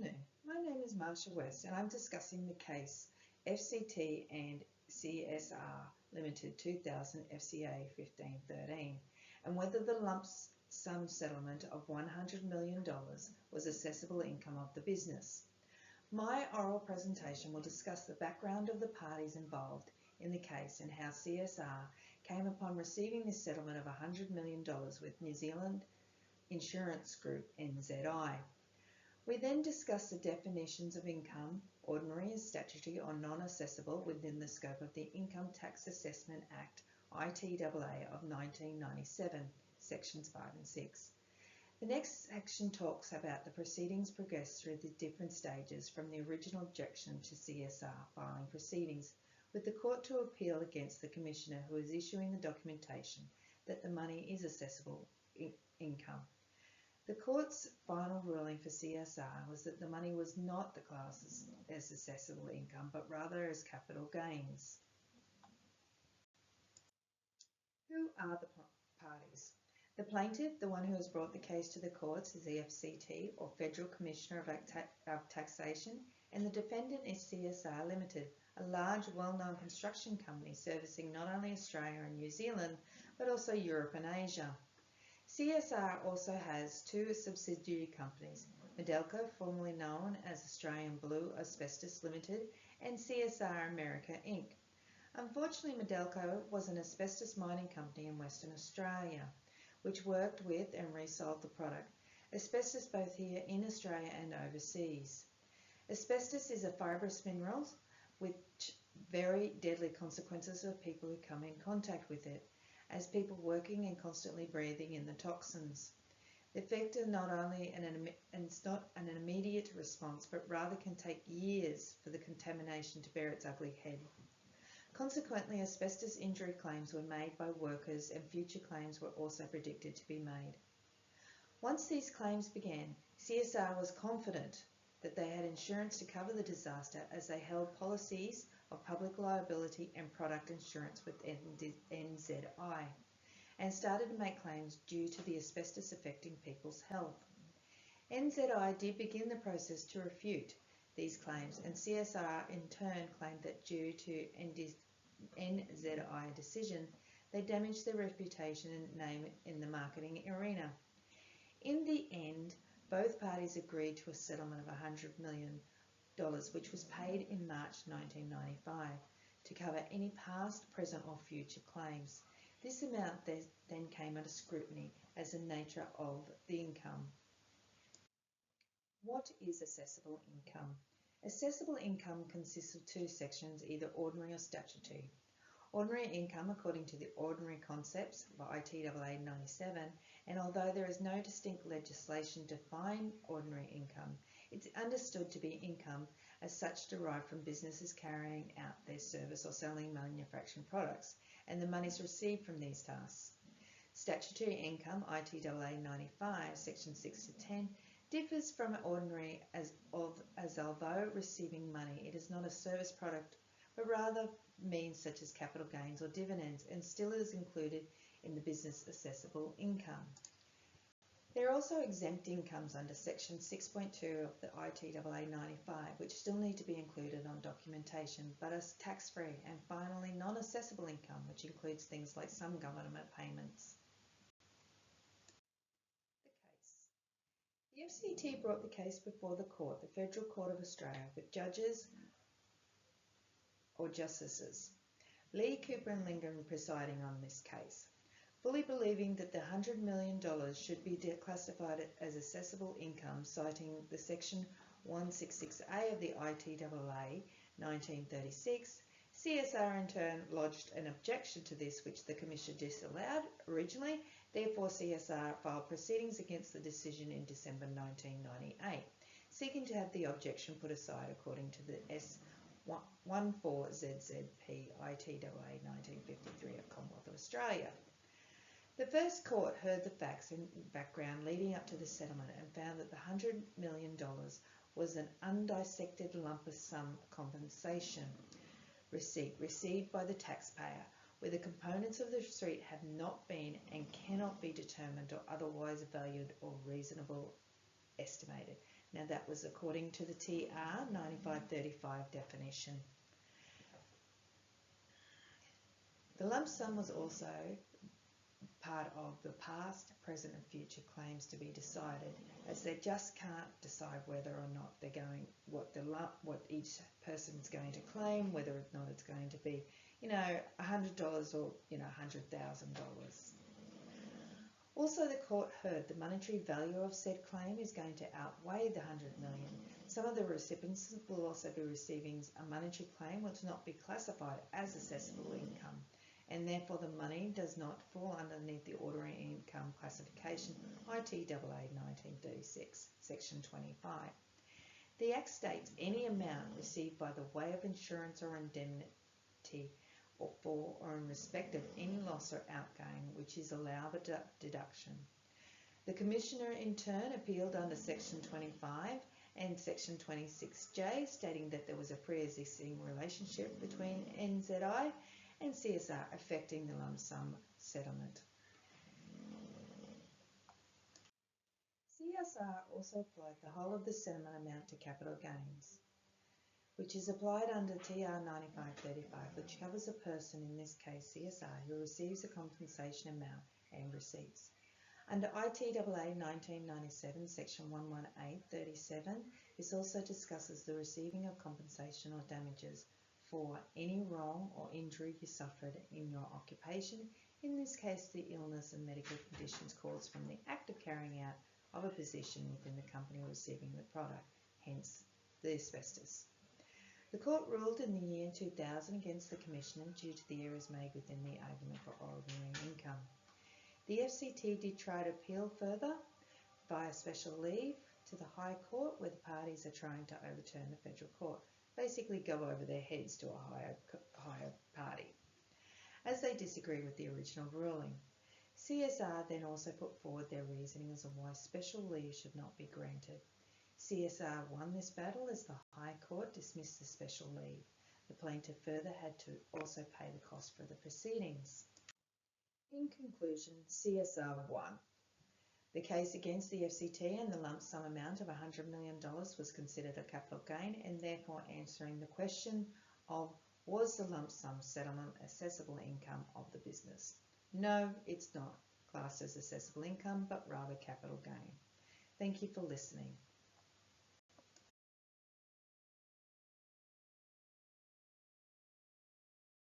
afternoon. My name is Marsha West and I'm discussing the case FCT and CSR Limited 2000 FCA 1513 and whether the lump sum settlement of $100 million was assessable income of the business. My oral presentation will discuss the background of the parties involved in the case and how CSR came upon receiving this settlement of $100 million with New Zealand insurance group NZI. We then discuss the definitions of income, ordinary and statutory or non-assessable within the scope of the Income Tax Assessment Act ITAA of 1997, Sections 5 and 6. The next section talks about the proceedings progressed through the different stages from the original objection to CSR filing proceedings with the court to appeal against the Commissioner who is issuing the documentation that the money is assessable income. The court's final ruling for CSR was that the money was not classed as assessable income, but rather as capital gains. Who are the parties? The plaintiff, the one who has brought the case to the courts, is the FCT, or Federal Commissioner of Taxation, and the defendant is CSR Limited, a large, well-known construction company servicing not only Australia and New Zealand, but also Europe and Asia. CSR also has two subsidiary companies, Madelco, formerly known as Australian Blue Asbestos Limited, and CSR America Inc. Unfortunately, Madelco was an asbestos mining company in Western Australia, which worked with and resold the product, asbestos both here in Australia and overseas. Asbestos is a fibrous mineral with very deadly consequences for people who come in contact with it, as people working and constantly breathing in the toxins. The effect is not only it's not an immediate response, but rather can take years for the contamination to bear its ugly head. Consequently, asbestos injury claims were made by workers and future claims were also predicted to be made. Once these claims began, CSR was confident that they had insurance to cover the disaster as they held policies of public liability and product insurance with NZI and started to make claims due to the asbestos affecting people's health. NZI did begin the process to refute these claims, and CSR in turn claimed that due to NZI decision, they damaged their reputation and name in the marketing arena. In the end, both parties agreed to a settlement of $100 million, which was paid in March 1995 to cover any past, present or future claims. This amount then came under scrutiny as the nature of the income. What is assessable income? Assessable income consists of two sections, either ordinary or statutory. Ordinary income, according to the ordinary concepts of ITAA 97, and although there is no distinct legislation to define ordinary income, it's understood to be income as such derived from businesses carrying out their service or selling manufacturing products, and the monies received from these tasks. Statutory income, ITAA 95, section 6 to 10, differs from ordinary as although receiving money, it is not a service product, but rather means such as capital gains or dividends, and still is included in the business assessable income. There are also exempt incomes under section 6.2 of the ITAA 95, which still need to be included on documentation, but are tax-free, and finally non-assessable income, which includes things like some government payments. The FCT brought the case before the court, the Federal Court of Australia, with judges or justices, Lee, Cooper and Lingam presiding on this case, fully believing that the $100 million should be declassified as assessable income, citing the section 166A of the ITAA 1936. CSR in turn lodged an objection to this, which the Commission disallowed originally. Therefore, CSR filed proceedings against the decision in December 1998, seeking to have the objection put aside according to the S14ZZP ITAA 1953 of Commonwealth of Australia. The first court heard the facts and background leading up to the settlement and found that the $100 million was an undissected lump sum compensation receipt received by the taxpayer, where the components of the receipt have not been and cannot be determined or otherwise valued or reasonable estimated. Now and that was according to the TR 9535 definition. The lump sum was also part of the past, present and future claims to be decided, as they just can't decide whether or not they're going, what each person's going to claim, whether or not it's going to be, $100 or, $100,000. Also, the court heard the monetary value of said claim is going to outweigh the $100 million. Some of the recipients will also be receiving a monetary claim which will not be classified as assessable income, and therefore the money does not fall underneath the ordinary income classification ITAA 1936, Section 25. The Act states any amount received by the way of insurance or indemnity or for or in respect of any loss or outgoing which is allowed a deduction. The Commissioner in turn appealed under Section 25 and Section 26J, stating that there was a pre-existing relationship between NZI and CSR affecting the lump sum settlement. CSR also applied the whole of the settlement amount to capital gains, which is applied under TR 9535, which covers a person, in this case CSR, who receives a compensation amount and receipts. Under ITAA 1997, Section 11837, this also discusses the receiving of compensation or damages for any wrong or injury you suffered in your occupation, in this case the illness and medical conditions caused from the act of carrying out of a position within the company receiving the product, hence the asbestos. The court ruled in the year 2000 against the Commissioner due to the errors made within the argument for ordinary income. The FCT did try to appeal further via special leave to the High Court, where the parties are trying to overturn the Federal Court, basically go over their heads to a higher party, as they disagree with the original ruling. CSR then also put forward their reasoning as to why special leave should not be granted. CSR won this battle as the High Court dismissed the special leave. The plaintiff further had to also pay the cost for the proceedings. In conclusion, CSR won. The case against the FCT and the lump sum amount of $100 million was considered a capital gain, and therefore answering the question of was the lump sum settlement assessable income of the business? No, it's not classed as assessable income, but rather capital gain. Thank you for listening.